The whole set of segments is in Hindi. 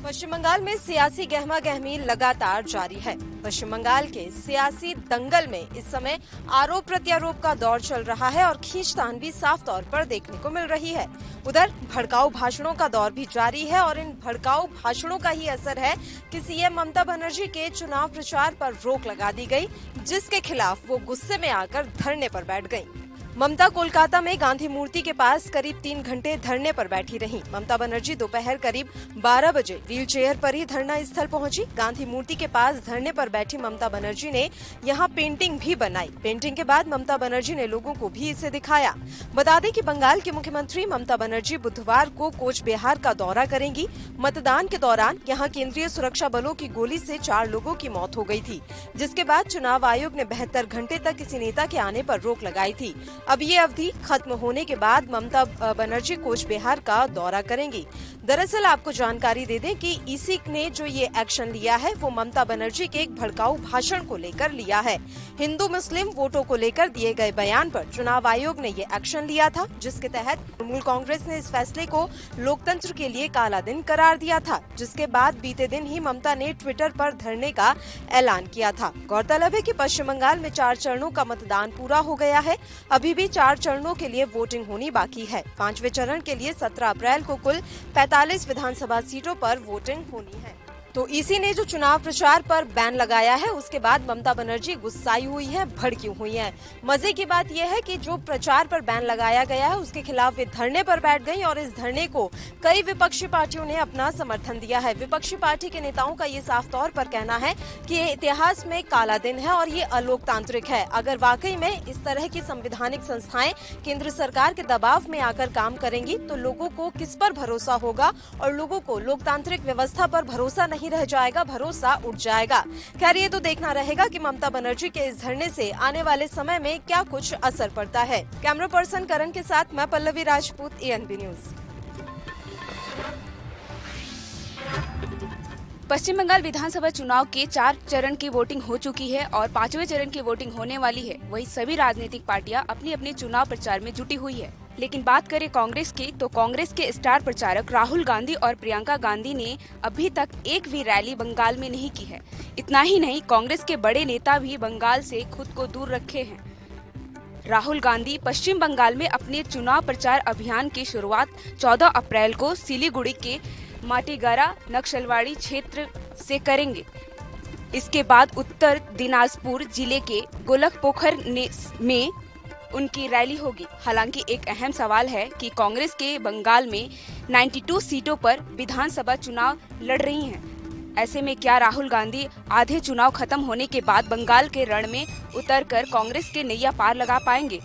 पश्चिम बंगाल में सियासी गहमा-गहमी लगातार जारी है। पश्चिम बंगाल के सियासी दंगल में इस समय आरोप प्रत्यारोप का दौर चल रहा है और खींचतान भी साफ तौर पर देखने को मिल रही है। उधर भड़काऊ भाषणों का दौर भी जारी है और इन भड़काऊ भाषणों का ही असर है कि सीएम ममता बनर्जी के चुनाव प्रचार पर रोक लगा दी गई, जिसके खिलाफ वो गुस्से में आकर धरने पर बैठ गईं। ममता कोलकाता में गांधी मूर्ति के पास करीब 3 घंटे धरने पर बैठी रहीं। ममता बनर्जी दोपहर करीब 12 बजे व्हील चेयर पर ही धरना स्थल पहुंची। गांधी मूर्ति के पास धरने पर बैठी ममता बनर्जी ने यहां पेंटिंग भी बनाई। पेंटिंग के बाद ममता बनर्जी ने लोगों को भी इसे दिखाया। बता दें कि बंगाल की मुख्यमंत्री ममता बनर्जी बुधवार को कोच बिहार का दौरा करेंगी। मतदान के दौरान यहां केंद्रीय सुरक्षा बलों की गोली से 4 लोगों की मौत हो गई थी, जिसके बाद चुनाव आयोग ने 72 घंटे तक किसी नेता के आने पर रोक लगाई थी। अब ये अवधि खत्म होने के बाद ममता बनर्जी कोच बिहार का दौरा करेंगी। दरअसल आपको जानकारी दे दें कि ईसी ने जो ये एक्शन लिया है वो ममता बनर्जी के एक भड़काऊ भाषण को लेकर लिया है। हिंदू मुस्लिम वोटों को लेकर दिए गए बयान पर चुनाव आयोग ने ये एक्शन लिया था, जिसके तहत तृणमूल कांग्रेस ने इस फैसले को लोकतंत्र के लिए काला दिन करार दिया था, जिसके बाद बीते दिन ही ममता ने ट्विटर पर धरने का ऐलान किया था। गौरतलब है कि पश्चिम बंगाल में 4 चरणों का मतदान पूरा हो गया है। अभी भी 4 चरणों के लिए वोटिंग होनी बाकी है। 5वें चरण के लिए 17 अप्रैल को कुल 45 विधानसभा सीटों पर वोटिंग होनी है। तो ईसी ने जो चुनाव प्रचार पर बैन लगाया है, उसके बाद ममता बनर्जी गुस्साई हुई है, भड़की हुई है। मजे की बात यह है कि जो प्रचार पर बैन लगाया गया है उसके खिलाफ वे धरने पर बैठ गई और इस धरने को कई विपक्षी पार्टियों ने अपना समर्थन दिया है। विपक्षी पार्टी के नेताओं का ये साफ तौर पर कहना है कि ये इतिहास में काला दिन है और ये अलोकतांत्रिक है। अगर वाकई में इस तरह की संवैधानिक संस्थाएं केंद्र सरकार के दबाव में आकर काम करेंगी तो लोगों को किस पर भरोसा होगा और लोगों को लोकतांत्रिक व्यवस्था पर भरोसा नहीं रह जाएगा, भरोसा उठ जाएगा। खैर ये तो देखना रहेगा कि ममता बनर्जी के इस धरने से आने वाले समय में क्या कुछ असर पड़ता है। कैमरा पर्सन करण के साथ मैं पल्लवी राजपूत, एएनबी न्यूज। पश्चिम बंगाल विधानसभा चुनाव के 4 चरण की वोटिंग हो चुकी है और 5वें चरण की वोटिंग होने वाली है। वहीं सभी राजनीतिक पार्टियां अपनी अपनी चुनाव प्रचार में जुटी हुई है। लेकिन बात करें कांग्रेस की, तो कांग्रेस के स्टार प्रचारक राहुल गांधी और प्रियंका गांधी ने अभी तक एक भी रैली बंगाल में नहीं की है। इतना ही नहीं, कांग्रेस के बड़े नेता भी बंगाल से खुद को दूर रखे हैं। राहुल गांधी पश्चिम बंगाल में अपने चुनाव प्रचार अभियान की शुरुआत 14 अप्रैल को सिलीगुड़ी के माटीगारा नक्सलवाड़ी क्षेत्र से करेंगे। इसके बाद उत्तर दिनाजपुर जिले के गोलकपोखर में उनकी रैली होगी। हालांकि एक अहम सवाल है कि कांग्रेस के बंगाल में 92 सीटों पर विधानसभा चुनाव लड़ रही हैं। ऐसे में क्या राहुल गांधी आधे चुनाव खत्म होने के बाद बंगाल के रण में उतरकर कांग्रेस के नैया पार लगा पाएंगे?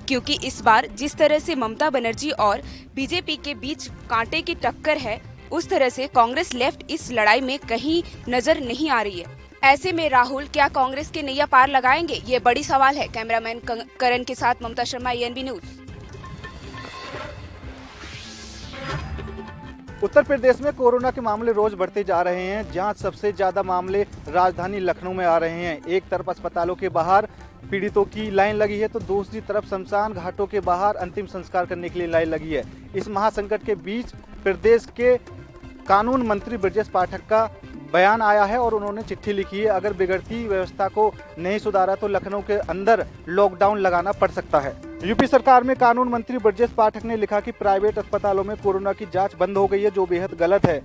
क्योंकि इस बार जिस तरह से ममता बनर्जी और बीजेपी के बीच कांटे की टक्कर है, उस तरह से कांग्रेस लेफ्ट इस लड़ाई में कहीं नजर नहीं आ रही है। ऐसे में राहुल क्या कांग्रेस के नैया पार लगाएंगे? ये बड़ी सवाल है। कैमरामैन करण के साथ ममता शर्मा, एएनबी न्यूज। उत्तर प्रदेश में कोरोना के मामले रोज बढ़ते जा रहे हैं, जहां सबसे ज्यादा मामले राजधानी लखनऊ में आ रहे हैं। एक तरफ अस्पतालों के बाहर पीड़ितों की लाइन लगी है तो दूसरी तरफ शमशान घाटों के बाहर अंतिम संस्कार करने के लिए लाइन लगी है। इस महासंकट के बीच प्रदेश के कानून मंत्री ब्रजेश पाठक का बयान आया है और उन्होंने चिट्ठी लिखी है। अगर बिगड़ती व्यवस्था को नहीं सुधारा तो लखनऊ के अंदर लॉकडाउन लगाना पड़ सकता है। यूपी सरकार में कानून मंत्री ब्रजेश पाठक ने लिखा कि प्राइवेट अस्पतालों में कोरोना की जांच बंद हो गई है, जो बेहद गलत है।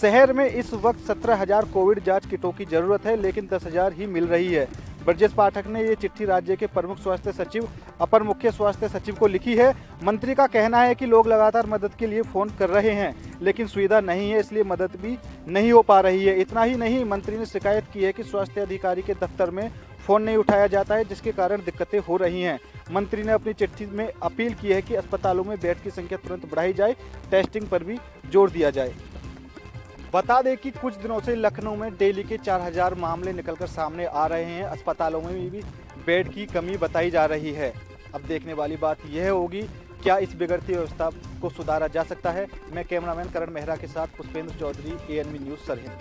शहर में इस वक्त 17,000 कोविड जांच किटों की जरूरत है, लेकिन 10,000 ही मिल रही है। ब्रजेश पाठक ने ये चिट्ठी राज्य के प्रमुख स्वास्थ्य सचिव, अपर मुख्य स्वास्थ्य सचिव को लिखी है। मंत्री का कहना है कि लोग लगातार मदद के लिए फोन कर रहे हैं, लेकिन सुविधा नहीं है, इसलिए मदद भी नहीं हो पा रही है। इतना ही नहीं, मंत्री ने शिकायत की है कि स्वास्थ्य अधिकारी के दफ्तर में फोन नहीं उठाया जाता है, जिसके कारण दिक्कतें हो रही हैं। मंत्री ने अपनी चिट्ठी में अपील की है कि अस्पतालों में बेड की संख्या तुरंत बढ़ाई जाए, टेस्टिंग पर भी जोर दिया जाए। बता दें कि कुछ दिनों से लखनऊ में डेली के 4000 मामले निकलकर सामने आ रहे हैं। अस्पतालों में भी बेड की कमी बताई जा रही है। अब देखने वाली बात यह होगी, क्या इस बिगड़ती व्यवस्था को सुधारा जा सकता है। मैं कैमरामैन करण मेहरा के साथ पुष्पेंद्र चौधरी, एएनबी न्यूज, सरहिंद।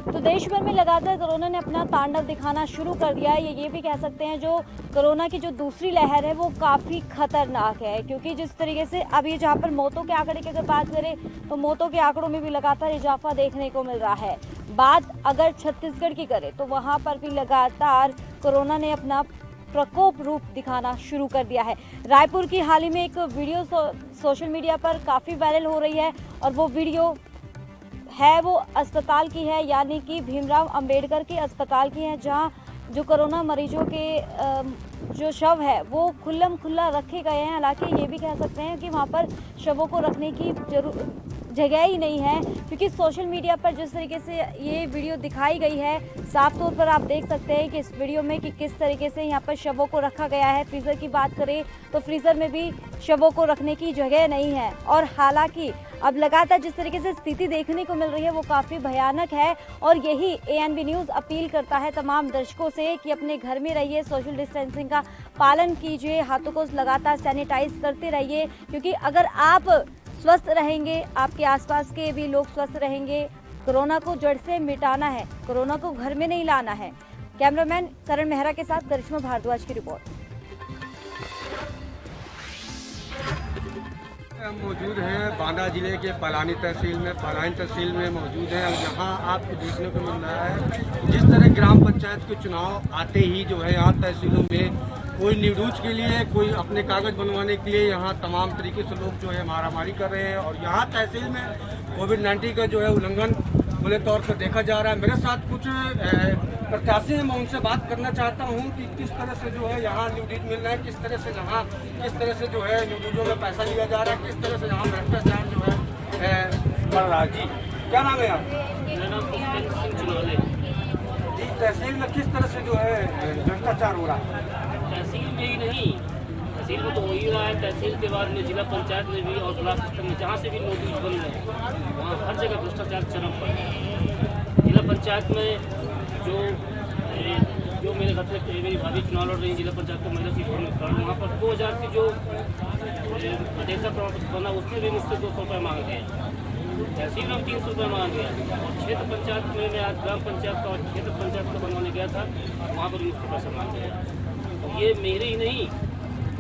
तो देश भर में लगातार कोरोना ने अपना तांडव दिखाना शुरू कर दिया है। ये भी कह सकते हैं जो कोरोना की जो दूसरी लहर है वो काफ़ी खतरनाक है, क्योंकि जिस तरीके से अभी जहाँ पर मौतों के आंकड़े की अगर बात करें तो मौतों के आंकड़ों में भी लगातार इजाफा देखने को मिल रहा है। बात अगर छत्तीसगढ़ की करें तो वहाँ पर भी लगातार कोरोना ने अपना प्रकोप रूप दिखाना शुरू कर दिया है। रायपुर की हाल ही में एक वीडियो सोशल मीडिया पर काफ़ी वायरल हो रही है और वो वीडियो है वो अस्पताल की है, यानी कि भीमराव अंबेडकर के अस्पताल की है, जहां जो कोरोना मरीजों के जो शव है वो खुल्लम खुल्ला रखे गए हैं। हालांकि ये भी कह सकते हैं कि वहां पर शवों को रखने की जगह ही नहीं है, क्योंकि सोशल मीडिया पर जिस तरीके से ये वीडियो दिखाई गई है साफ तौर पर आप देख सकते हैं कि इस वीडियो में कि किस तरीके से यहाँ पर शवों को रखा गया है। फ्रीज़र की बात करें तो फ्रीज़र में भी शवों को रखने की जगह नहीं है। और हालांकि अब लगातार जिस तरीके से स्थिति देखने को मिल रही है वो काफ़ी भयानक है और यही ANB न्यूज़ अपील करता है तमाम दर्शकों से कि अपने घर में रहिए, सोशल डिस्टेंसिंग का पालन कीजिए, हाथों को लगातार सैनिटाइज करते रहिए, क्योंकि अगर आप स्वस्थ रहेंगे आपके आसपास के भी लोग स्वस्थ रहेंगे। कोरोना को जड़ से मिटाना है, कोरोना को घर में नहीं लाना है। कैमरामैन करण मेहरा के साथ करिश्मा भारद्वाज की रिपोर्ट। हम मौजूद हैं बांदा जिले के पलानी तहसील में मौजूद हैं। यहाँ आपको देखने को मिल रहा है जिस तरह ग्राम पंचायत के चुनाव आते ही जो है यहाँ तहसीलों में कोई न्यूज के लिए, कोई अपने कागज बनवाने के लिए यहाँ तमाम तरीके से लोग जो है मारामारी कर रहे हैं। और यहाँ तहसील में कोविड-19 का जो है उल्लंघन खुले तौर पर देखा जा रहा है। मेरे साथ कुछ प्रत्याशी हैं, मैं उनसे बात करना चाहता हूँ कि किस तरह से जो है यहाँ न्यूज मिल रहा है, किस तरह से जो है न्यूजों में पैसा लिया जा रहा है, किस तरह से यहाँ भ्रष्टाचार जो है बढ़ रहा है। जी क्या नाम है आपका? मेरा नाम पुष्पेंद्र सिंह चुनाले। जी तहसील में किस तरह से जो है भ्रष्टाचार हो रहा है? तहसील में ही नहीं, तहसील में तो हो ही रहा है, तहसील के बाद में जिला पंचायत में भी और ब्लॉक स्तर में जहाँ से भी नोटिस बन रहे हैं वहाँ हर जगह भ्रष्टाचार चरम पर है। जिला पंचायत में जो मेरे घर से मेरी भाभी चुनाव लड़ रही है जिला पंचायत को महिला सीट होने के कारण वहाँ पर 2000 की जो अध्यक्षता प्रमाण पत्र बना उसमें भी मुझसे 200 रुपये मांग गए। तहसील में 300 रुपये मांग गया और क्षेत्र पंचायत में मैं आज ग्राम पंचायत का और क्षेत्र पंचायत का बनवाने गया था, वहाँ पर मुझसे पैसा मांग गया। तो ये मेरे ही नहीं,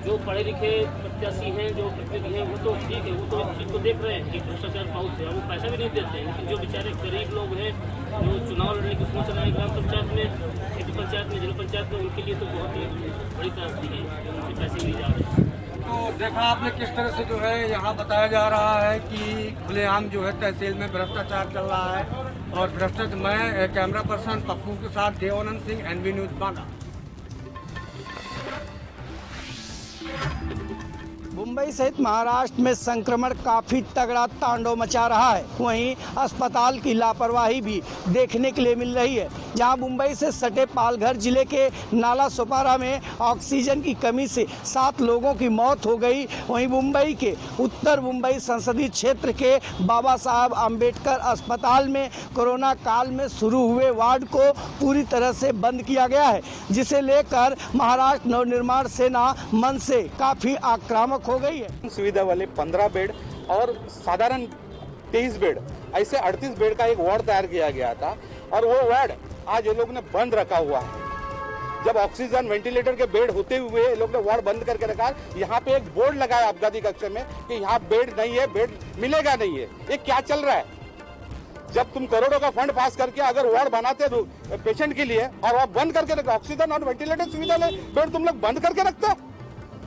जो पढ़े लिखे प्रत्याशी हैं, जो प्रतिनिधि हैं, वो तो ठीक है, वो तो इस चीज़ को देख रहे हैं कि भ्रष्टाचार बहुत है, वो पैसा भी नहीं देते हैं। लेकिन जो बेचारे गरीब लोग हैं जो चुनाव लड़ने की सोच रहे हैं ग्राम पंचायत में, क्षेत्र पंचायत में, जिला पंचायत में, उनके लिए तो बहुत ही बड़ी त्रासदी है, उनसे पैसे नहीं जा रहे। तो देखा आपने किस तरह से जो है यहाँ बताया जा रहा है कि खुलेआम जो है तहसील में भ्रष्टाचार चल रहा है। और भ्रष्टाचार, मैं कैमरा पर्सन पप्पू के साथ देवानंद सिंह, NB न्यूज़ बांदा। मुंबई सहित महाराष्ट्र में संक्रमण काफी तगड़ा तांडव मचा रहा है। वहीं अस्पताल की लापरवाही भी देखने के लिए मिल रही है। जहां मुंबई से सटे पालघर जिले के नाला सोपारा में ऑक्सीजन की कमी से 7 लोगों की मौत हो गई। वहीं मुंबई के उत्तर मुंबई संसदीय क्षेत्र के बाबा साहब आम्बेडकर अस्पताल में कोरोना काल में शुरू हुए वार्ड को पूरी तरह से बंद किया गया है, जिसे लेकर महाराष्ट्र नवनिर्माण सेना मन से काफी आक्रामक हो गई है। सुविधा वाले 15 बेड और साधारण 23 बेड, ऐसे 38 बेड का एक वार्ड तैयार किया गया था और वो वार्ड आज ये लोग ने बंद रखा हुआ है। जब ऑक्सीजन वेंटिलेटर के बेड होते हुए ये लोग ने वार्ड बंद करके रखा। यहाँ पे एक बोर्ड लगाया आपघाती कक्ष में कि यहाँ बेड नहीं है, बेड मिलेगा नहीं है। ये क्या चल रहा है? जब तुम करोड़ों का फंड पास करके अगर वार्ड बनाते हो पेशेंट के लिए और आप बंद करके रखते, ऑक्सीजन और वेंटिलेटर सुविधा ले बेड तुम लोग बंद करके रखते हो।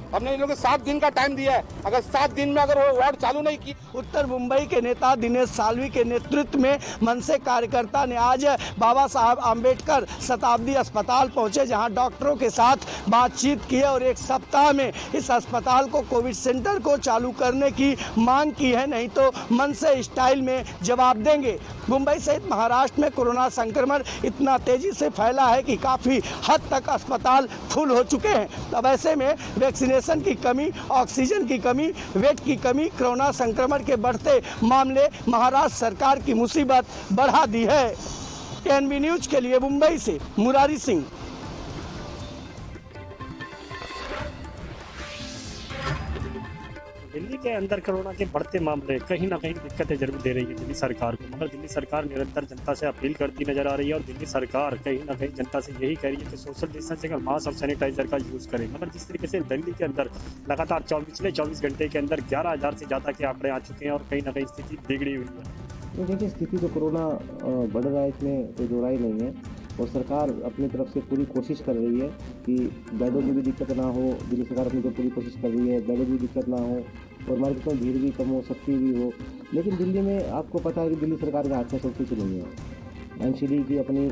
हमने इन लोगों को 7 दिन का टाइम दिया है, अगर 7 दिन में अगर वो वार्ड चालू नहीं की। उत्तर मुंबई के नेता दिनेश साल्वी के नेतृत्व में मनसे कार्यकर्ता ने आज बाबा साहब आम्बेडकर शताब्दी अस्पताल पहुंचे, जहां डॉक्टरों के साथ बातचीत की और 1 सप्ताह में इस अस्पताल को कोविड सेंटर को चालू करने की मांग की है, नहीं तो मनसे स्टाइल में जवाब देंगे। मुंबई सहित महाराष्ट्र में कोरोना संक्रमण इतना तेजी से फैला है कि काफी हद तक अस्पताल फुल हो चुके हैं। अब ऐसे में वैक्सीनेशन की कमी, ऑक्सीजन की कमी, बेड की कमी, कोरोना संक्रमण के बढ़ते मामले महाराष्ट्र सरकार की मुसीबत बढ़ा दी है। NB न्यूज के लिए मुंबई से मुरारी सिंह। दिल्ली के अंदर कोरोना के बढ़ते मामले कहीं ना कहीं दिक्कतें जरूर दे रही है दिल्ली सरकार को, मगर दिल्ली सरकार निरंतर जनता से अपील करती नजर आ रही है और दिल्ली सरकार कहीं ना कहीं जनता से यही कह रही है कि सोशल डिस्टेंसिंग और मास्क और सैनिटाइजर का यूज करें। मगर जिस तरीके से दिल्ली के अंदर लगातार पिछले 24 घंटे के अंदर 11,000 से ज्यादा के आंकड़े आ चुके हैं और कहीं ना कहीं स्थिति बिगड़ी हुई है। देखिए, स्थिति तो कोरोना बढ़ रहा है, इसमें कोई दो राय नहीं है और सरकार अपनी तरफ से पूरी कोशिश कर रही है कि बेडों की भी दिक्कत ना हो। दिल्ली सरकार अपनी तरफ पूरी कोशिश कर रही है, बेडों की दिक्कत ना हो और मार्केट में भीड़ भी कम हो, सस्ती भी हो। लेकिन दिल्ली में आपको पता है कि दिल्ली सरकार के हाथ में सब कुछ नहीं है। एनसीडी की अपनी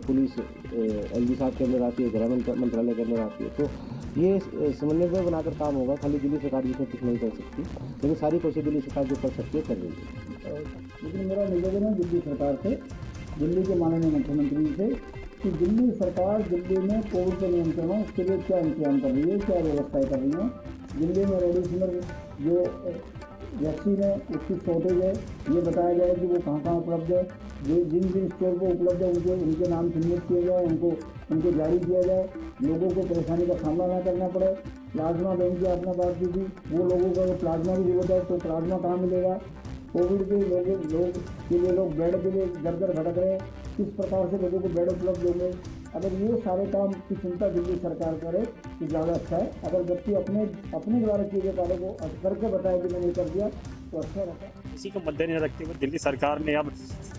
पुलिस एलजी साहब के अंदर आती है, गृह मंत्रालय के अंदर आती है, तो ये समन्वय बनाकर काम होगा। खाली दिल्ली सरकार जिसमें कुछ नहीं कर सकती, लेकिन सारी कोशिश दिल्ली सरकार जो कर सकती है कर रही है। लेकिन मेरा निवेदन है दिल्ली सरकार से, दिल्ली के माननीय मुख्यमंत्री से, कि दिल्ली सरकार दिल्ली में कोविड के नियंत्रणों के लिए क्या इंतजाम कर रही है, क्या व्यवस्थाएं कर रही हैं। दिल्ली में रेमडेसिविर जो वैक्सीन है उसकी शॉर्टेज है, ये बताया जाए कि वो कहाँ उपलब्ध है। जो जिन जिन स्टोर पर उपलब्ध है उनके नाम चिन्हित किए जाए, उनको जारी किया जाए, लोगों को परेशानी का सामना न करना पड़े। प्लाज्मा बैंक की आपने बात की थी, वो लोगों को प्लाज्मा की जरूरत है तो प्लाज्मा कहाँ मिलेगा। कोविड के लोग के लिए लोग बेड के लिए दर दर भटक रहे हैं, किस प्रकार से लोगों को बेड उपलब्ध होंगे। अगर ये सारे काम की चिंता दिल्ली सरकार करे तो ज़्यादा अच्छा है। अगर व्यक्ति अपने द्वारा किए गए कार्य को करके बताए कि मैंने कर दिया तो अच्छा रहता है। इसी को मद्देनजर रखते हुए दिल्ली सरकार ने अब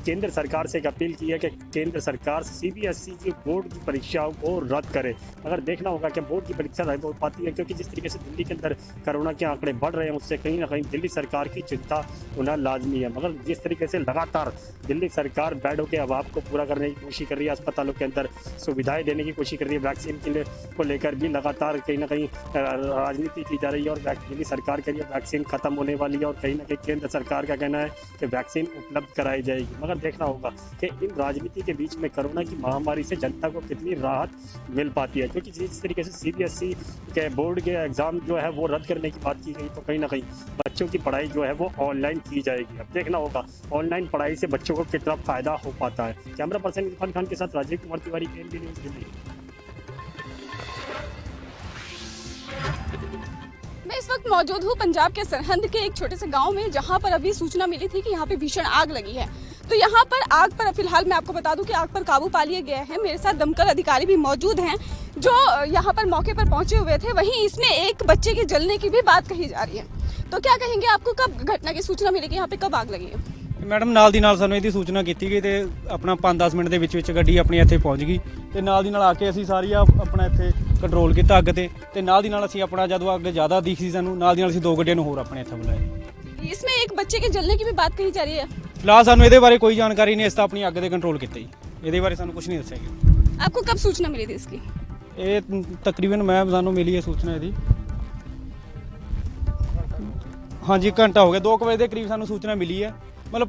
केंद्र सरकार से एक अपील की है कि केंद्र सरकार सीबीएसई की बोर्ड की परीक्षाओं को रद्द करे। अगर देखना होगा कि बोर्ड की परीक्षा रद्द हो पाती है, क्योंकि जिस तरीके से दिल्ली के अंदर कोरोना के आंकड़े बढ़ रहे हैं उससे कहीं ना कहीं दिल्ली सरकार की चिंता होना लाजमी है। मगर जिस तरीके से लगातार दिल्ली सरकार बेडों के अभाव को पूरा करने की कोशिश कर रही है, अस्पतालों के अंदर सुविधाएं देने की कोशिश कर रही है, वैक्सीन के लिए को लेकर भी लगातार कहीं ना कहीं राजनीति की जा रही है और दिल्ली सरकार के लिए वैक्सीन खत्म होने वाली है और कहीं ना कहीं केंद्र सरकार का कहना है कि वैक्सीन उपलब्ध कराई जाएगी। मगर देखना होगा कि इन राजनीति के बीच में कोरोना की महामारी से जनता को कितनी राहत मिल पाती है, क्योंकि जिस तरीके से सीबीएसई के बोर्ड के एग्जाम जो है वो रद्द करने की बात की गई तो कहीं ना कहीं बच्चों की पढ़ाई जो है वो ऑनलाइन की जाएगी। अब देखना होगा ऑनलाइन पढ़ाई से बच्चों को कितना फायदा हो पाता है। कैमरा पर्सन इरफान खान के साथ राजीव कुमार तिवारी, PNB न्यूज़, दिल्ली। मैं इस वक्त मौजूद हूँ पंजाब के सरहद के एक छोटे से गांव में, जहां पर अभी सूचना मिली थी कि यहाँ पे भीषण आग लगी है। तो यहाँ पर आग पर फिलहाल मैं आपको बता दूं कि आग पर काबू पा लिया गया है। मेरे साथ दमकल अधिकारी भी मौजूद हैं जो यहाँ पर मौके पर पहुंचे हुए थे। वहीं इसमें एक बच्चे के जलने की भी बात कही जा रही है। तो क्या कहेंगे, आपको कब घटना की सूचना मिली कि यहाँ पे कब आग लगी है? मैडम ਨਾਲ ਦੀ ਨਾਲ ਸਾਨੂੰ ਇਹਦੀ ਸੂਚਨਾ ਕੀਤੀ ਗਈ ਤੇ ਆਪਣਾ 5-10 ਮਿੰਟ ਦੇ ਵਿੱਚ ਗੱਡੀ ਆਪਣੀ ਇੱਥੇ ਪਹੁੰਚ ਗਈ ਤੇ ਨਾਲ ਦੀ ਨਾਲ ਆ ਕੇ ਅਸੀਂ ਸਾਰੀ ਆਪਣਾ ਇੱਥੇ ਕੰਟਰੋਲ ਕੀਤਾ ਅੱਗ ਤੇ ਨਾਲ ਦੀ ਨਾਲ ਅਸੀਂ ਆਪਣਾ ਜਦੋਂ ਅੱਗ ਜ਼ਿਆਦਾ ਦਿਖੀ ਸਾਨੂੰ ਨਾਲ ਦੀ ਨਾਲ ਅਸੀਂ 2 ਗੱਡੀਆਂ ਨੂੰ ਹੋਰ ਆਪਣੇ ਇੱਥੇ ਬੁਲਾਇਆ। इसमें एक बच्चे के जलने की भी बात कही जा रही है। ਫਿਲਹਾਲ ਸਾਨੂੰ ਇਹਦੇ ਬਾਰੇ ਕੋਈ ਜਾਣਕਾਰੀ ਨਹੀਂ, ਇਸ ਤਾਂ ਆਪਣੀ ਅੱਗ ਦੇ ਕੰਟਰੋਲ ਕੀਤਾ ਜੀ, ਇਹਦੇ ਬਾਰੇ ਸਾਨੂੰ ਕੁਝ ਨਹੀਂ ਦੱਸਿਆ ਗਿਆ। आपको कब सूचना मिली थी इसकी? ਇਹ ਤਕਰੀਬਨ ਮੈਂ ਸਾਨੂੰ ਮਿਲੀ ਹੈ ਸੂਚਨਾ ਇਹਦੀ, ਹਾਂਜੀ ਘੰਟਾ ਹੋ ਗਿਆ, 2 ਵਜੇ ਦੇ ਕਰੀਬ ਸਾਨੂੰ ਸੂਚਨਾ ਮਿਲੀ ਹੈ। मतलब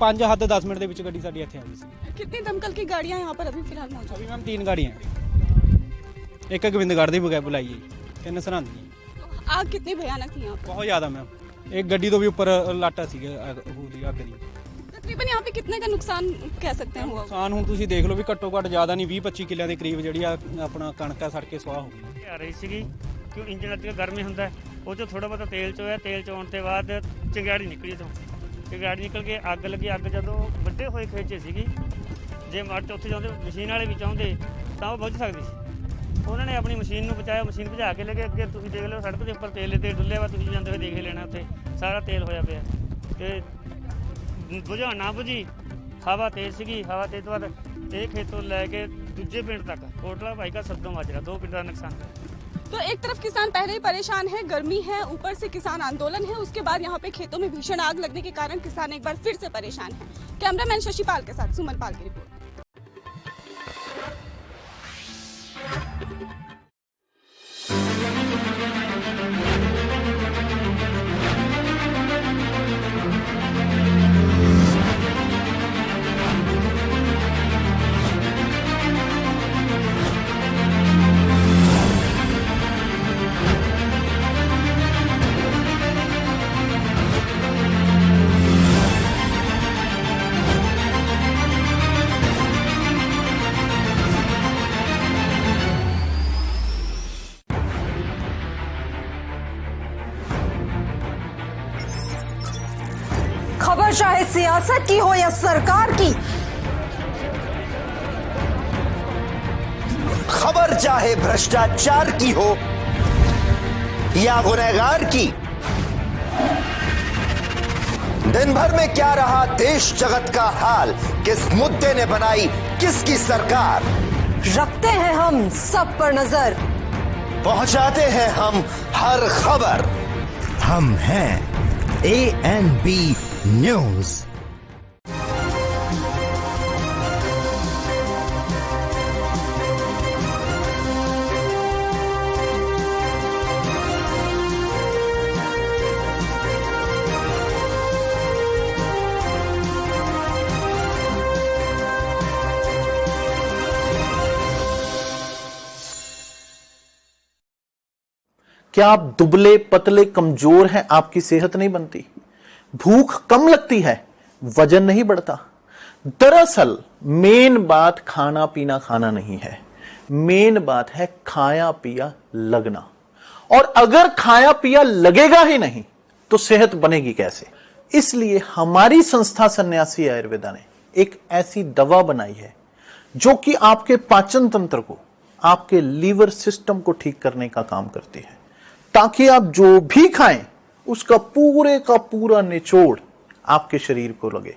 5 हद 10 मिनट ਦੇ ਵਿੱਚ ਗੱਡੀ ਸਾਡੀ ਇੱਥੇ ਆ ਗਈ ਸੀ। कितनी दमकल की गाड़ियां यहाँ पर अभी फिलहाल मौजूद? अभी मैम 3 गाड़ियाँ हैं, एक गोविंदगढ़ ਦੀ बुलाई है, 3 सरहद ਦੀ। आग कितनी भयानक थी यहाँ पर? बहुत ज़्यादा मैम, एक ਗੱਡੀ ਤੋਂ भी ऊपर लाटा ਸੀ ਅੱਗ ਦੀ। तकरीबन यहाँ पे कितने का नुकसान कह सकते हैं हुआ? नुकसान ਹੁਣ ਤੁਸੀਂ ਦੇਖ ਲਓ ਵੀ ਘੱਟੋ ਘੱਟ ਜ਼ਿਆਦਾ ਨਹੀਂ 20-25 ਕਿੱਲਿਆਂ ਦੇ ਕਰੀਬ ਜਿਹੜੀ ਆਪਣਾ ਕਣਕ ਸੜ ਕੇ ਸੁਆਹ ਹੋ ਗਈ। ਆ ਰਹੀ ਸੀਗੀ ਕਿਉਂ ਇੰਜਨ ਅੱਜ ਗਰਮੀ ਹੁੰਦਾ ਉਹ 'ਚੋਂ ਥੋੜਾ ਬਹੁਤਾ ਤੇਲ ਚੋਇਆ, ਤੇਲ ਚੋਣ ਤੋਂ ਬਾਅਦ ਚੰਗਿਆੜੀ ਨਿਕਲੀ ਤੋਂ ਚੰਗਿਆੜੀ ਨਿਕਲ ਕੇ ਅੱਗ ਲੱਗੀ। ਅੱਗ ਜਦੋਂ ਵੱਡੇ ਹੋਏ ਖੇਚੇ ਸੀਗੀ, ਜੇ ਮੱਟ ਉੱਥੇ ਜਾਂਦੇ ਮਸ਼ੀਨ ਵਾਲੇ ਵੀ ਚਾਹੁੰਦੇ ਤਾਂ ਉਹ ਬੁੱਝ ਸਕਦੀ ਸੀ। ਉਹਨਾਂ ਨੇ ਆਪਣੀ ਮਸ਼ੀਨ ਨੂੰ ਬਚਾਇਆ, ਮਸ਼ੀਨ ਭਜਾ ਕੇ ਲੈ ਕੇ ਅੱਗੇ ਤੁਸੀਂ ਦੇਖ ਲਓ ਸੜਕ ਦੇ ਉੱਪਰ ਤੇਲ ਤੇ ਡੁੱਲਿਆ ਵਾ, ਤੁਸੀਂ ਜਾਂਦੇ ਹੋਏ ਦੇਖ ਲੈਣਾ ਉੱਥੇ ਸਾਰਾ ਤੇਲ ਹੋਇਆ ਪਿਆ ਤੇ ਬੁਝਾਉਣ ਨਾ ਬੁਝੀ। ਹਵਾ ਤੇਜ਼ ਸੀਗੀ, ਹਵਾ ਤੇਜ਼ ਤੋਂ ਬਾਅਦ ਇਹ ਖੇਤੋਂ ਲੈ ਕੇ ਦੂਜੇ ਪਿੰਡ ਤੱਕ ਕੋਟਲਾ ਭਾਈ ਦਾ ਸੱਦੋਂ ਮਾਜਰਾ 2 ਪਿੰਡਾਂ ਦਾ ਨੁਕਸਾਨ ਹੋਇਆ। तो एक तरफ किसान पहले ही परेशान है, गर्मी है, ऊपर से किसान आंदोलन है, उसके बाद यहाँ पे खेतों में भीषण आग लगने के कारण किसान एक बार फिर से परेशान है। कैमरामैन शशिपाल के साथ सुमन पाल की रिपोर्ट। खबर चाहे सियासत की हो या सरकार की, खबर चाहे भ्रष्टाचार की हो या गुनहगार की, दिन भर में क्या रहा देश जगत का हाल, किस मुद्दे ने बनाई किसकी सरकार, रखते हैं हम सब पर नजर, पहुंचाते हैं हम हर खबर। हम हैं ANB न्यूज। क्या आप दुबले पतले कमजोर हैं? आपकी सेहत नहीं बनती, भूख कम लगती है, वजन नहीं बढ़ता? दरअसल मेन बात खाना पीना खाना नहीं है, मेन बात है खाया पिया लगना। और अगर खाया पिया लगेगा ही नहीं तो सेहत बनेगी कैसे? इसलिए हमारी संस्था सन्यासी आयुर्वेदा ने एक ऐसी दवा बनाई है जो कि आपके पाचन तंत्र को, आपके लीवर सिस्टम को ठीक करने का काम करती है, ताकि आप जो भी खाएं उसका पूरे का पूरा निचोड़ आपके शरीर को लगे,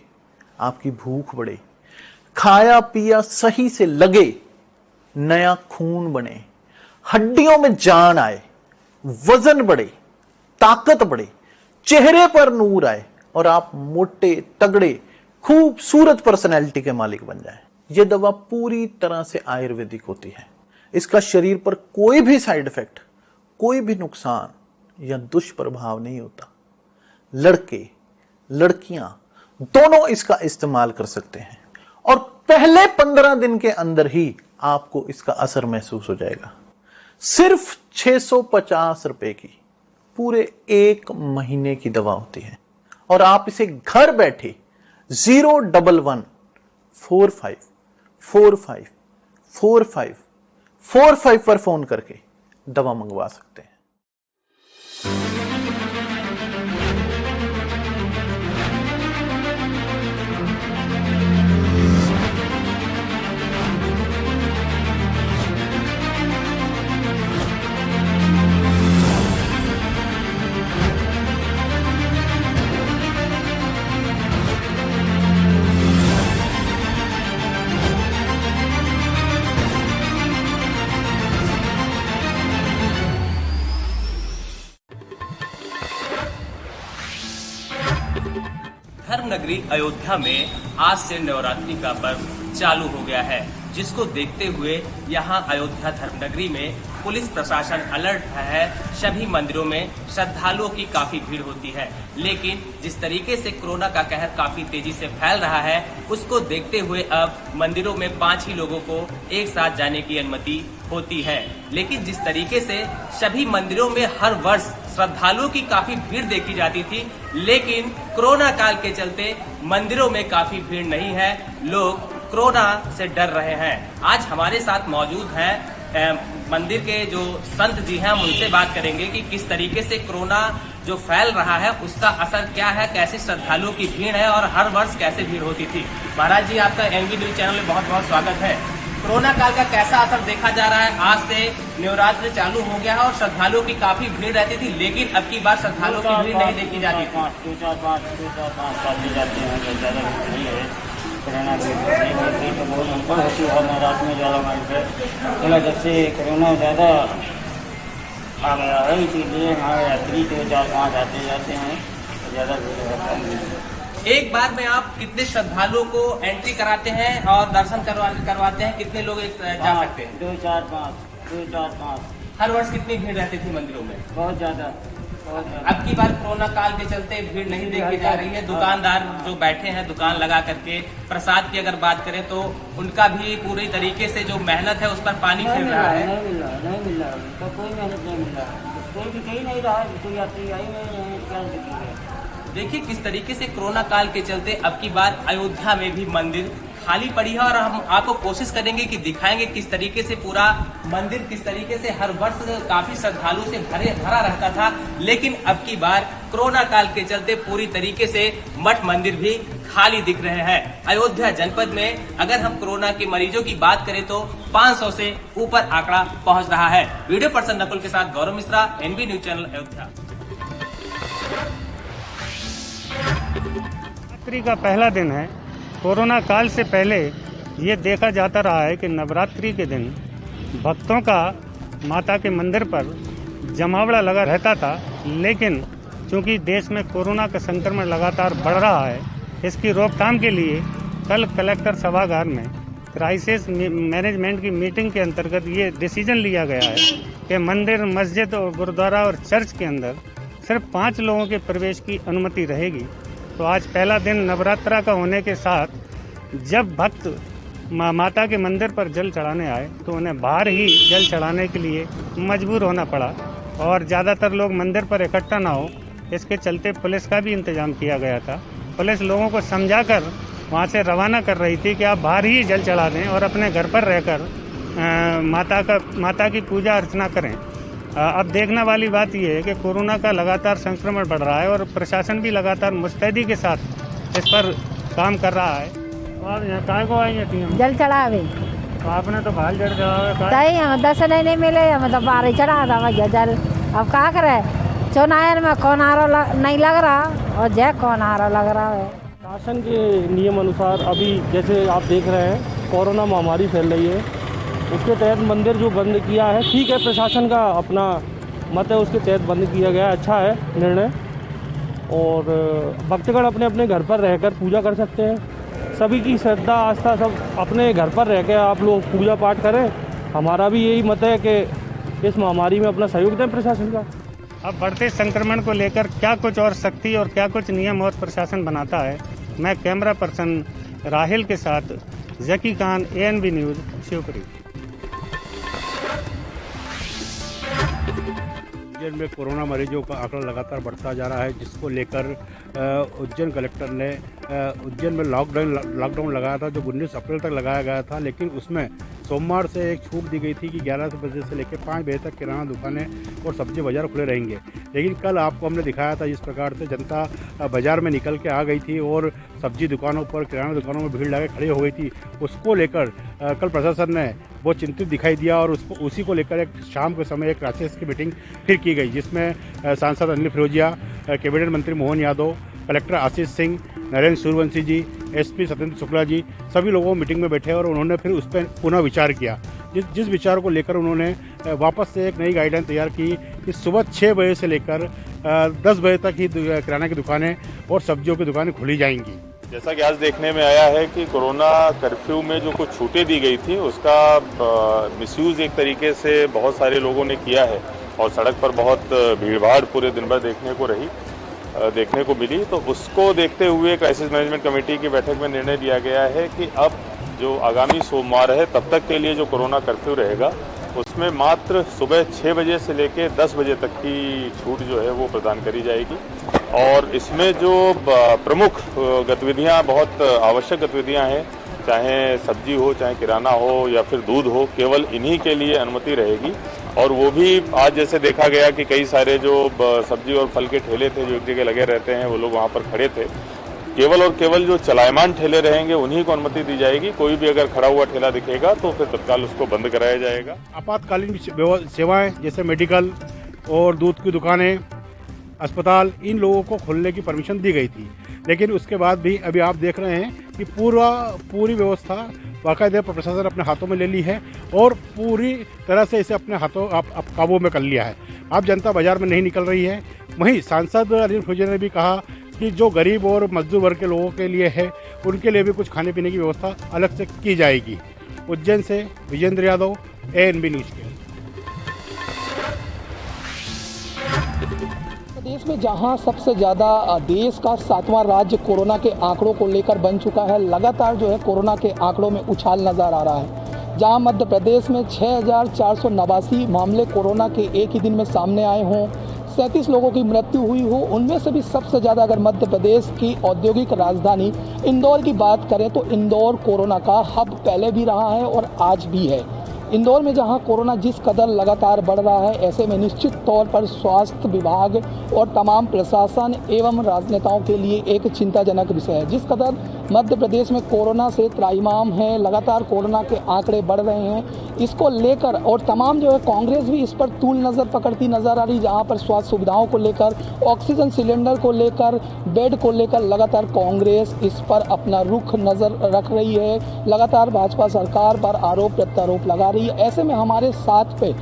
आपकी भूख बढ़े, खाया पिया सही से लगे, नया खून बने, हड्डियों में जान आए, वजन बढ़े, ताकत बढ़े, चेहरे पर नूर आए और आप मोटे तगड़े खूबसूरत पर्सनैलिटी के मालिक बन जाएं। यह दवा पूरी तरह से आयुर्वेदिक होती है। इसका शरीर पर कोई भी साइड इफेक्ट, कोई भी नुकसान या दुष्प्रभाव नहीं होता। लड़के लड़कियां दोनों इसका इस्तेमाल कर सकते हैं और पहले 15 दिन के अंदर ही आपको इसका असर महसूस हो जाएगा। सिर्फ 650 रुपए की पूरे 1 महीने की दवा होती है और आप इसे घर बैठे 01145454545 पर फोन करके दवा मंगवा सकते हैं। धर्मनगरी अयोध्या में आज से नवरात्रि का पर्व चालू हो गया है, जिसको देखते हुए यहाँ अयोध्या धर्मनगरी में पुलिस प्रशासन अलर्ट है। सभी मंदिरों में श्रद्धालुओं की काफी भीड़ होती है, लेकिन जिस तरीके से कोरोना का कहर काफी तेजी से फैल रहा है, उसको देखते हुए अब मंदिरों में 5 ही लोगों को एक साथ जाने की अनुमति होती है। लेकिन जिस तरीके से सभी मंदिरों में हर वर्ष श्रद्धालुओं की काफी भीड़ देखी जाती थी, लेकिन कोरोना काल के चलते मंदिरों में काफी भीड़ नहीं है, लोग कोरोना से डर रहे हैं। आज हमारे साथ मौजूद हैं मंदिर के जो संत जी हैं, हम उनसे बात करेंगे कि किस तरीके से कोरोना जो फैल रहा है उसका असर क्या है, कैसे श्रद्धालुओं की भीड़ है और हर वर्ष कैसे भीड़ होती थी। महाराज जी, आपका एनबी न्यूज चैनल में बहुत बहुत स्वागत है। कोरोना काल का कैसा असर देखा जा रहा है? आज से नवरात्र चालू हो गया है और श्रद्धालुओं की काफी भीड़ रहती थी, लेकिन अब की बार श्रद्धालुओं की भीड़ नहीं देखी जाती थी। 2-4-5 कोरोना की तो बहुत हमको होती है नवरात्र में ज़्यादा मानते हैं। जब से कोरोना ज़्यादा आ गया है, इसीलिए हमारे यात्री 2-4-5 आते जाते हैं, ज़्यादा भीड़ रहता है। एक बार में आप कितने श्रद्धालुओं को एंट्री कराते हैं और दर्शन करवाते हैं? कितने लोग जा सकते हैं? 2-4-5 हर वर्ष कितनी भीड़ रहती थी मंदिरों में? बहुत ज़्यादा। अब की बार कोरोना काल के चलते भीड़ नहीं देखी जा रही है। दुकानदार जो बैठे हैं दुकान लगा करके, प्रसाद की अगर बात करें तो उनका भी पूरी तरीके से जो मेहनत है उस पर पानी फिर रहा है। नहीं मिल रहा तो कोई मेहनत नहीं मिल रहा, कोई भी कहीं नहीं रहा, कोई यात्री आई नहीं, क्या दिक्कत है। देखिए किस तरीके से कोरोना काल के चलते अब की बार अयोध्या में भी मंदिर खाली पड़ी है और हम आपको कोशिश करेंगे कि दिखाएंगे किस तरीके से पूरा मंदिर किस तरीके से हर वर्ष काफी श्रद्धालु से भरा रहता था, लेकिन अब की बार कोरोना काल के चलते पूरी तरीके से मठ मंदिर भी खाली दिख रहे हैं। अयोध्या जनपद में अगर हम कोरोना के मरीजों की बात करें तो 500 से ऊपर आंकड़ा पहुंच रहा है। वीडियो पर्सन नकुल के साथ Gaurav Mishra, NB news channel Ayodhya. Navratri का पहला दिन है। कोरोना काल से पहले ये देखा जाता रहा है कि नवरात्रि के दिन भक्तों का माता के मंदिर पर जमावड़ा लगा रहता था, लेकिन चूंकि देश में कोरोना का संक्रमण लगातार बढ़ रहा है, इसकी रोकथाम के लिए कल कलेक्टर सभागार में क्राइसिस मैनेजमेंट की मीटिंग के अंतर्गत ये डिसीजन लिया गया है कि मंदिर, मस्जिद और गुरुद्वारा और चर्च के अंदर सिर्फ 5 लोगों के प्रवेश की अनुमति रहेगी। तो आज पहला दिन नवरात्रा का होने के साथ जब भक्त माता के मंदिर पर जल चढ़ाने आए तो उन्हें बाहर ही जल चढ़ाने के लिए मजबूर होना पड़ा और ज़्यादातर लोग मंदिर पर इकट्ठा ना हो, इसके चलते पुलिस का भी इंतजाम किया गया था। पुलिस लोगों को समझाकर वहाँ से रवाना कर रही थी कि आप बाहर ही जल चढ़ा दें और अपने घर पर रहकर माता की पूजा अर्चना करें। अब देखने वाली बात यह है कि कोरोना का लगातार संक्रमण बढ़ रहा है और प्रशासन भी लगातार मुस्तैदी के साथ इस पर काम कर रहा है। और यहाँ काय को आई है जल चढ़ावे, तो आपने तो बाहर जल चढ़ावे सही हम दर्शन नहीं मिले, मतलब बाहर ही चढ़ा था भैया जल। अब क्या करे, चौनायन में कौन आरो नहीं लग रहा और जय कौन आरो लग रहा है। शासन के नियम अनुसार अभी जैसे आप देख रहे हैं कोरोना महामारी फैल रही है, उसके तहत मंदिर जो बंद किया है, ठीक है, प्रशासन का अपना मत है, उसके तहत बंद किया गया, अच्छा है निर्णय। और भक्तगण अपने अपने घर पर रहकर पूजा कर सकते हैं। सभी की श्रद्धा आस्था सब अपने घर पर रहकर आप लोग पूजा पाठ करें। हमारा भी यही मत है कि इस महामारी में अपना सहयोग दें प्रशासन का। अब बढ़ते संक्रमण को लेकर क्या कुछ और सख्ती और क्या कुछ नियम और प्रशासन बनाता है, मैं कैमरा पर्सन राहिल के साथ जकी खान, ANB न्यूज, शिवपुरी। उज्जैन में कोरोना मरीजों का आंकड़ा लगातार बढ़ता जा रहा है, जिसको लेकर उज्जैन कलेक्टर ने उज्जैन में लॉकडाउन लगाया था, जो 19 अप्रैल तक लगाया गया था, लेकिन उसमें सोमवार से एक छूट दी गई थी कि 11 बजे से लेकर 5 बजे तक किराना दुकानें और सब्जी बाजार खुले रहेंगे। लेकिन कल आपको हमने दिखाया था जिस प्रकार से जनता बाजार में निकल के आ गई थी और सब्जी दुकानों पर, किराना दुकानों में भीड़ लगा खड़ी हो गई थी, उसको लेकर कल प्रशासन ने बहुत चिंतित दिखाई दिया और उसी को लेकर एक शाम के समय एक क्राइसिस की मीटिंग फिर की गई, जिसमें सांसद अनिल फिरोजिया, कैबिनेट मंत्री मोहन यादव, कलेक्टर आशीष सिंह, नरेंद्र सूर्यवंशी जी, SP सत्येंद्र शुक्ला जी, सभी लोगों मीटिंग में बैठे और उन्होंने फिर उस पर पुनः विचार किया। जिस विचार को लेकर उन्होंने वापस से एक नई गाइडलाइन तैयार की कि सुबह 6 बजे से लेकर 10 बजे तक ही किराना की दुकानें और सब्जियों की दुकानें खुली जाएंगी। जैसा कि आज देखने में आया है कि कोरोना कर्फ्यू में जो कुछ छूटें दी गई थी उसका मिसयूज एक तरीके से बहुत सारे लोगों ने किया है और सड़क पर बहुत भीड़भाड़ पूरे दिन भर देखने को मिली। तो उसको देखते हुए क्राइसिस मैनेजमेंट कमेटी की बैठक में निर्णय लिया गया है कि अब जो आगामी सोमवार है तब तक के लिए जो कोरोना कर्फ्यू रहेगा उसमें मात्र सुबह 6 बजे से लेकर 10 बजे तक की छूट जो है वो प्रदान करी जाएगी। और इसमें जो प्रमुख गतिविधियां, बहुत आवश्यक गतिविधियां हैं, चाहे सब्जी हो, चाहे किराना हो या फिर दूध हो, केवल इन्हीं के लिए अनुमति रहेगी। और वो भी आज जैसे देखा गया कि कई सारे जो सब्जी और फल के ठेले थे जो एक जगह लगे रहते हैं, वो लोग वहाँ पर खड़े थे। केवल और केवल जो चलायमान ठेले रहेंगे उन्हीं को अनुमति दी जाएगी। कोई भी अगर खड़ा हुआ ठेला दिखेगा तो फिर तत्काल उसको बंद कराया जाएगा। आपातकालीन सेवाएं जैसे मेडिकल और दूध की दुकानें, अस्पताल, इन लोगों को खोलने की परमिशन दी गई थी, लेकिन उसके बाद भी अभी आप देख रहे हैं कि पूरी व्यवस्था बाकायदा प्रशासन अपने हाथों में ले ली है और पूरी तरह से इसे अपने हाथों आप काबू में कर लिया है। अब जनता बाजार में नहीं निकल रही है। वहीं सांसद अनिल फिरोजिया ने भी कहा कि जो गरीब और मजदूर वर्ग के लोगों के लिए है उनके लिए भी कुछ खाने पीने की व्यवस्था अलग से की जाएगी। उज्जैन से विजेंद्र यादव, ANB न्यूज के लिए। देश में जहां सबसे ज़्यादा देश का 7वां राज्य कोरोना के आंकड़ों को लेकर बन चुका है, लगातार जो है कोरोना के आंकड़ों में उछाल नजर आ रहा है। जहां मध्य प्रदेश में 6,489 मामले कोरोना के एक ही दिन में सामने आए हों, 37 लोगों की मृत्यु हुई हो, उनमें से भी सबसे ज़्यादा अगर मध्य प्रदेश की औद्योगिक राजधानी इंदौर की बात करें तो इंदौर कोरोना का हब पहले भी रहा है और आज भी है। इंदौर में जहां कोरोना जिस कदर लगातार बढ़ रहा है, ऐसे में निश्चित तौर पर स्वास्थ्य विभाग और तमाम प्रशासन एवं राजनेताओं के लिए एक चिंताजनक विषय है। जिस कदर मध्य प्रदेश में कोरोना से त्राहिमाम है, लगातार कोरोना के आंकड़े बढ़ रहे हैं, इसको लेकर और तमाम जो है कांग्रेस भी इस पर तूल नज़र पकड़ती नजर आ रही, जहां पर स्वास्थ्य सुविधाओं को लेकर, ऑक्सीजन सिलेंडर को लेकर, बेड को लेकर लगातार कांग्रेस इस पर अपना रुख नजर रख रही है। लगातार भाजपा सरकार पर आरोप प्रत्यारोप लगा रही है। ऐसे में हमारे साथ पे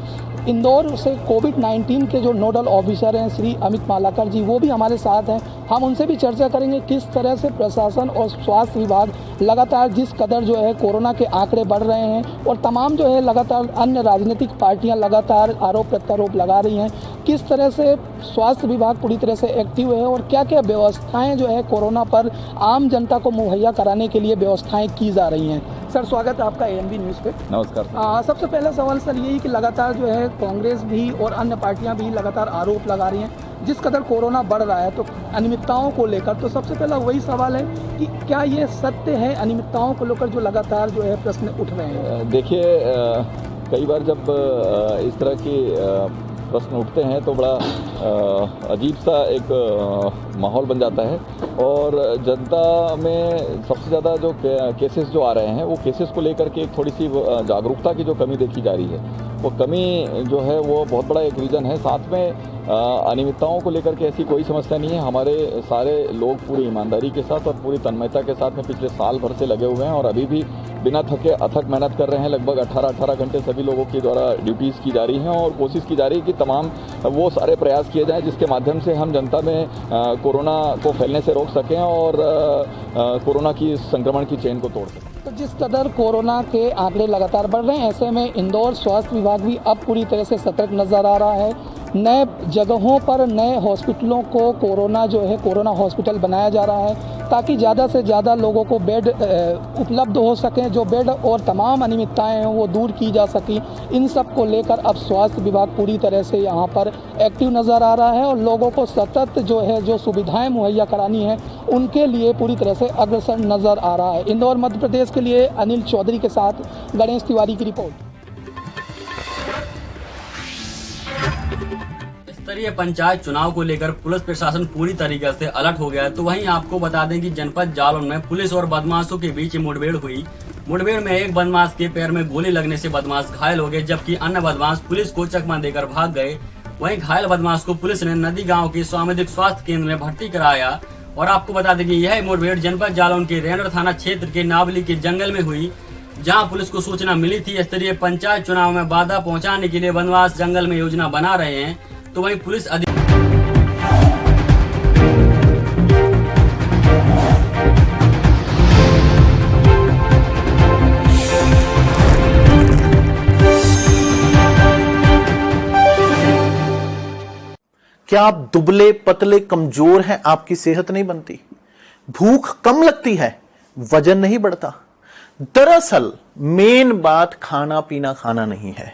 इंदौर से कोविड-19 के जो नोडल ऑफिसर हैं श्री अमित मालाकर जी, वो भी हमारे साथ हैं। हम उनसे भी चर्चा करेंगे किस तरह से प्रशासन और स्वास्थ्य विभाग लगातार जिस कदर जो है कोरोना के आंकड़े बढ़ रहे हैं और तमाम जो है लगातार अन्य राजनीतिक पार्टियां लगातार आरोप प्रत्यारोप लगा रही हैं, किस तरह से स्वास्थ्य विभाग पूरी तरह से एक्टिव है और क्या क्या व्यवस्थाएं जो है कोरोना पर आम जनता को मुहैया कराने के लिए व्यवस्थाएं की जा रही हैं। सर, स्वागत है आपका एएनबी न्यूज़ पे। नमस्कार। सबसे पहला सवाल सर यही कि लगातार जो है कांग्रेस भी और अन्य पार्टियां भी लगातार आरोप लगा रही हैं जिस कदर कोरोना बढ़ रहा है तो अनियमितताओं को लेकर, तो सबसे पहला वही सवाल है कि क्या ये सत्य है अनियमितताओं को लेकर जो लगातार जो है प्रश्न उठ रहे हैं? देखिए, कई बार जब इस तरह के प्रश्न उठते हैं तो बड़ा अजीब सा एक माहौल बन जाता है और जनता में सबसे ज़्यादा जो केसेस जो आ रहे हैं वो केसेस को लेकर के एक थोड़ी सी जागरूकता की जो कमी देखी जा रही है, वो कमी जो है वो बहुत बड़ा एक रीज़न है। साथ में अनियमितताओं को लेकर के ऐसी कोई समस्या नहीं है। हमारे सारे लोग पूरी ईमानदारी के साथ और पूरी तन्मयता के साथ में पिछले साल भर से लगे हुए हैं और अभी भी बिना थके अथक मेहनत कर रहे हैं। लगभग 18 घंटे सभी लोगों के द्वारा ड्यूटीज़ की जा रही हैं और कोशिश की जा रही है कि तमाम वो सारे प्रयास किए जाएं जिसके माध्यम से हम जनता में कोरोना को फैलने से रोक सकें और कोरोना की संक्रमण की चेन को तोड़ सकें। तो जिस कदर कोरोना के आंकड़े लगातार बढ़ रहे हैं, ऐसे में इंदौर स्वास्थ्य विभाग भी अब पूरी तरह से सतर्क नजर आ रहा है। नए जगहों पर नए हॉस्पिटलों को कोरोना हॉस्पिटल बनाया जा रहा है ताकि ज़्यादा से ज़्यादा लोगों को बेड उपलब्ध हो सकें, जो बेड और तमाम अनियमितताएं हैं वो दूर की जा सकें। इन सब को लेकर अब स्वास्थ्य विभाग पूरी तरह से यहाँ पर एक्टिव नज़र आ रहा है और लोगों को सतत जो सुविधाएं मुहैया करानी है उनके लिए पूरी तरह से अग्रसर नज़र आ रहा है। इंदौर मध्य प्रदेश के लिए अनिल चौधरी के साथ गणेश तिवारी की रिपोर्ट। स्तरीय पंचायत चुनाव को लेकर पुलिस प्रशासन पूरी तरीके से अलर्ट हो गया है। तो वहीं आपको बता दें कि जनपद जालौन में पुलिस और बदमाशों के बीच मुठभेड़ हुई। मुठभेड़ में एक बदमाश के पैर में गोली लगने से बदमाश घायल हो गए, जबकि अन्य बदमाश पुलिस को चकमा देकर भाग गए। वहीं घायल बदमाश को पुलिस ने नदी गांव के सामुदायिक स्वास्थ्य केंद्र में भर्ती कराया। और आपको बता दें कि यह मुठभेड़ जनपद जालौन के रेंडर थाना क्षेत्र के नावली के जंगल में हुई, जहां पुलिस को सूचना मिली थी स्तरीय पंचायत चुनाव में बाधा पहुंचाने के लिए बदमाश जंगल में योजना बना रहे हैं। तो वहीं पुलिस क्या आप दुबले पतले कमजोर हैं? आपकी सेहत नहीं बनती, भूख कम लगती है, वजन नहीं बढ़ता। दरअसल मेन बात खाना पीना खाना नहीं है,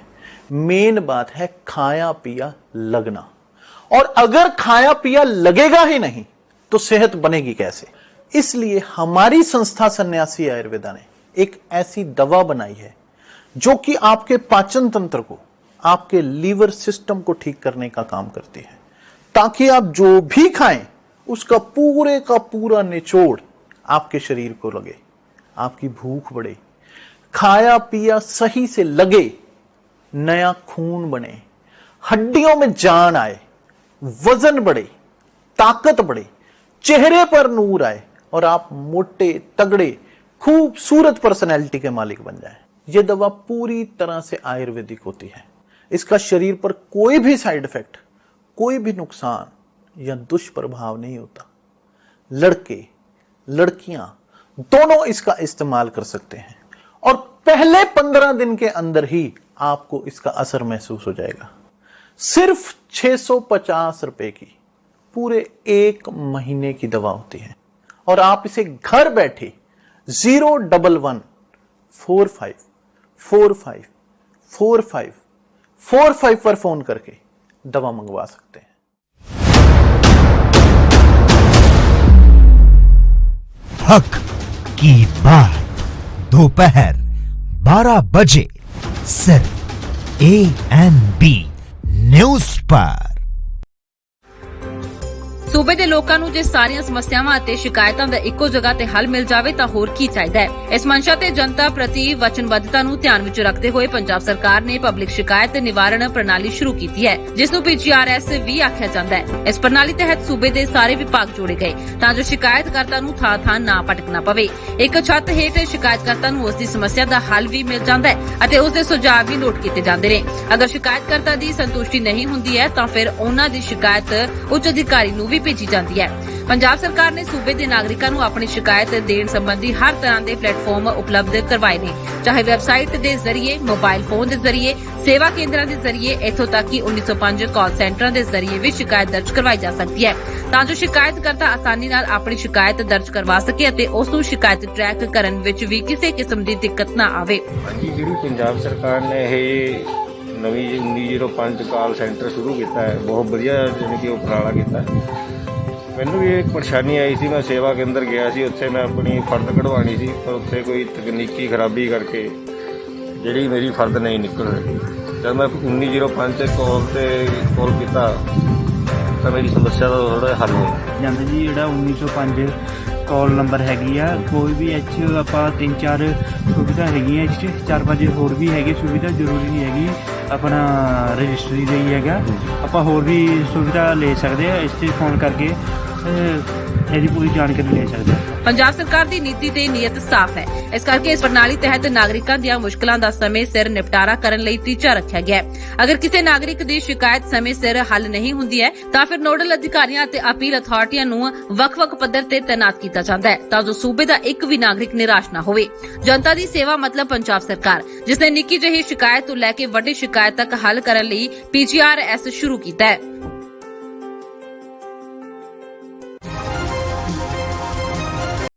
मेन बात है खाया पिया लगना। और अगर खाया पिया लगेगा ही नहीं तो सेहत बनेगी कैसे? इसलिए हमारी संस्था सन्यासी आयुर्वेदा ने एक ऐसी दवा बनाई है जो कि आपके पाचन तंत्र को, आपके लीवर सिस्टम को ठीक करने का काम करती है, ताकि आप जो भी खाएं उसका पूरे का पूरा निचोड़ आपके शरीर को लगे, आपकी भूख बढ़े, खाया पिया सही से लगे, नया खून बने, हड्डियों में जान आए, वजन बढ़े, ताकत बढ़े, चेहरे पर नूर आए और आप मोटे तगड़े खूबसूरत पर्सनैलिटी के मालिक बन जाएं। यह दवा पूरी तरह से आयुर्वेदिक होती है। इसका शरीर पर कोई भी साइड इफेक्ट, कोई भी नुकसान या दुष्प्रभाव नहीं होता। लड़के लड़कियां दोनों इसका इस्तेमाल कर सकते हैं और पहले 15 दिन के अंदर ही आपको इसका असर महसूस हो जाएगा। सिर्फ 650 रुपए की पूरे 1 महीने की दवा होती है और आप इसे घर बैठे 01145454545 पर फोन करके दवा मंगवा सकते हैं। हक की बात दोपहर 12 बजे सिर्फ ANB न्यूज़ पर। सूबे ਦੇ ਲੋਕਾਂ ਨੂੰ ਜੇ ਸਾਰੀਆਂ ਸਮੱਸਿਆਵਾਂ ਅਤੇ ਸ਼ਿਕਾਇਤਾਂ ਦਾ ਇੱਕੋ ਜਗ੍ਹਾ ਤੇ ਹੱਲ ਮਿਲ ਜਾਵੇ ਤਾਂ ਹੋਰ ਕੀ ਚਾਹੀਦਾ ਹੈ। ਇਸ ਮਨਸ਼ਾ ਤੇ ਜਨਤਾ ਪ੍ਰਤੀ ਵਚਨਬੱਧਤਾ ਨੂੰ ਧਿਆਨ ਵਿੱਚ ਰੱਖਦੇ ਹੋਏ ਪੰਜਾਬ ਸਰਕਾਰ ਨੇ ਪਬਲਿਕ ਸ਼ਿਕਾਇਤ ਨਿਵਾਰਣ ਪ੍ਰਣਾਲੀ ਸ਼ੁਰੂ ਕੀਤੀ ਹੈ, ਜਿਸ ਨੂੰ PGRS ਵੀ ਆਖਿਆ ਜਾਂਦਾ ਹੈ। ਇਸ ਪ੍ਰਣਾਲੀ ਤਹਿਤ ਸੂਬੇ ਦੇ ਸਾਰੇ ਵਿਭਾਗ ਜੋੜੇ ਗਏ ਤਾਂ ਜੋ ਸ਼ਿਕਾਇਤਕਰਤਾ ਨੂੰ ਥਾਂ-ਥਾਂ ਨਾ ਭਟਕਣਾ ਪਵੇ। ਇੱਕ ਛੱਤ ਹੇਠ ਸ਼ਿਕਾਇਤਕਰਤਾ ਨੂੰ ਉਸ ਦੀ ਸਮੱਸਿਆ ਦਾ ਹੱਲ ਵੀ ਮਿਲ ਜਾਂਦਾ ਹੈ ਅਤੇ ਉਸ ਦੇ ਸੁਝਾਅ ਵੀ ਨੋਟ ਕੀਤੇ ਜਾਂਦੇ ਨੇ। ਅਗਰ ਸ਼ਿਕਾਇਤਕਰਤਾ ਦੀ ਸੰਤੁਸ਼ਟੀ ਨਹੀਂ ਹੁੰਦੀ ਹੈ ਤਾਂ ਫਿਰ ਉਹਨਾਂ ਦੀ ਸ਼ਿਕਾਇਤ ਉੱਚ ਅਧਿਕਾਰੀ ਨੂੰ ਵੀ ਭੇਜੀ ਜਾਂਦੀ ਹੈ। ਪੰਜਾਬ ਸਰਕਾਰ ਨੇ ਸੂਬੇ ਦੇ ਨਾਗਰਿਕਾਂ ਨੂੰ ਆਪਣੀ ਸ਼ਿਕਾਇਤ ਦੇਣ ਸੰਬੰਧੀ ਹਰ ਤਰ੍ਹਾਂ ਦੇ ਪਲੇਟਫਾਰਮ ਉਪਲਬਧ ਕਰਵਾਏ ਨੇ, ਚਾਹੇ ਵੈਬਸਾਈਟ ਦੇ ਜ਼ਰੀਏ, ਮੋਬਾਈਲ ਫੋਨ ਦੇ ਜ਼ਰੀਏ, ਸੇਵਾ ਕੇਂਦਰਾਂ ਦੇ ਜ਼ਰੀਏ, ਇੱਥੋਂ ਤੱਕ ਕਿ 1905 ਕਾਲ ਸੈਂਟਰਾਂ ਦੇ ਜ਼ਰੀਏ ਵੀ ਸ਼ਿਕਾਇਤ ਦਰਜ ਕਰਵਾਈ ਜਾ ਸਕਦੀ ਹੈ ਤਾਂ ਜੋ ਸ਼ਿਕਾਇਤਕਰਤਾ ਆਸਾਨੀ ਨਾਲ ਆਪਣੀ ਸ਼ਿਕਾਇਤ ਦਰਜ ਕਰਵਾ ਸਕੇ ਅਤੇ ਉਸ ਨੂੰ ਸ਼ਿਕਾਇਤ ਟਰੈਕ ਕਰਨ ਵਿੱਚ ਵੀ ਕਿਸੇ ਕਿਸਮ ਦੀ ਦਿੱਕਤ ਨਾ ਆਵੇ। ਜਿਹੜੀ ਪੰਜਾਬ ਸਰਕਾਰ ਨੇ ਇਹ ਨਵੀਂ 1905 ਕਾਲ ਸੈਂਟਰ ਸ਼ੁਰੂ ਕੀਤਾ ਹੈ, ਬਹੁਤ ਵਧੀਆ ਜਾਣੀ ਕਿ ਉਪਰਾਲਾ ਕੀਤਾ ਹੈ। ਮੈਨੂੰ ਵੀ ਇੱਕ ਪਰੇਸ਼ਾਨੀ ਆਈ ਸੀ, ਮੈਂ ਸੇਵਾ ਕੇਂਦਰ ਗਿਆ ਸੀ, ਉੱਥੇ ਮੈਂ ਆਪਣੀ ਫਰਦ ਕਢਵਾਉਣੀ ਸੀ, ਪਰ ਉੱਥੇ ਕੋਈ ਤਕਨੀਕੀ ਖਰਾਬੀ ਕਰਕੇ ਜਿਹੜੀ ਮੇਰੀ ਫਰਦ ਨਹੀਂ ਨਿਕਲ ਰਹੀ। ਜਦ ਮੈਂ 1905 ਕਾਲ ਕੀਤਾ ਤਾਂ ਮੇਰੀ ਸਮੱਸਿਆ ਦਾ ਥੋੜ੍ਹਾ ਹੱਲ ਹੋਇਆ ਜਾਂਦਾ ਜੀ। ਜਿਹੜਾ 1905 ਕਾਲ ਨੰਬਰ ਹੈਗੀ ਆ, ਕੋਈ ਵੀ ਇੱਥੇ ਆਪਾਂ 3-4 ਸੁਵਿਧਾ ਹੈਗੀਆਂ, ਇਸ 'ਚ 4-5 ਹੋਰ ਵੀ ਹੈਗੇ ਸੁਵਿਧਾ, ਜ਼ਰੂਰੀ ਨਹੀਂ ਹੈਗੀ ਆਪਣਾ ਰਜਿਸਟਰੀ ਦਾ ਹੀ ਹੈਗਾ, ਆਪਾਂ ਹੋਰ ਵੀ ਸੁਵਿਧਾ ਲੈ ਸਕਦੇ ਆ। ਇਸ 'ਤੇ ਫੋਨ ਕਰਕੇ ਇਹਦੀ ਪੂਰੀ ਜਾਣਕਾਰੀ ਲੈ ਸਕਦੇ ਆ। ਪੰਜਾਬ ਸਰਕਾਰ ਦੀ ਨੀਤੀ ਤੇ ਨੀਅਤ ਸਾਫ਼ ਹੈ, ਇਸ ਕਰਕੇ ਇਸ ਪ੍ਰਣਾਲੀ ਤਹਿਤ ਨਾਗਰਿਕਾਂ ਦੀਆਂ ਮੁਸ਼ਕਲਾਂ ਦਾ ਸਮੇਂ ਸਿਰ ਨਿਪਟਾਰਾ ਕਰਨ ਲਈ ਟੀਚਾ ਰੱਖਿਆ ਗਿਆ ਹੈ। ਅਗਰ ਕਿਸੇ ਨਾਗਰਿਕ ਦੀ ਸ਼ਿਕਾਇਤ ਸਮੇਂ ਸਿਰ ਹੱਲ ਨਹੀਂ ਹੁੰਦੀ ਹੈ ਤਾਂ ਫਿਰ ਨੋਡਲ ਅਧਿਕਾਰੀਆਂ ਅਤੇ ਅਪੀਲ ਅਥਾਰਟੀਆਂ ਨੂੰ ਵੱਖ-ਵੱਖ ਪੱਧਰ ਤੇ ਤੈਨਾਤ ਕੀਤਾ ਜਾਂਦਾ ਹੈ ਤਾਂ ਜੋ ਸੂਬੇ ਦਾ ਇੱਕ ਵੀ ਨਾਗਰਿਕ ਨਿਰਾਸ਼ ਨਾ ਹੋਵੇ। ਜਨਤਾ ਦੀ ਸੇਵਾ ਮਤਲਬ ਪੰਜਾਬ ਸਰਕਾਰ, ਜਿਸ ਨੇ ਨਿੱਕੀ ਜਿਹੀ ਸ਼ਿਕਾਇਤ ਤੋਂ ਲੈ ਕੇ ਵੱਡੀ ਸ਼ਿਕਾਇਤ ਤੱਕ ਹੱਲ ਕਰਨ ਲਈ PGRS ਸ਼ੁਰੂ ਕੀਤਾ ਹੈ।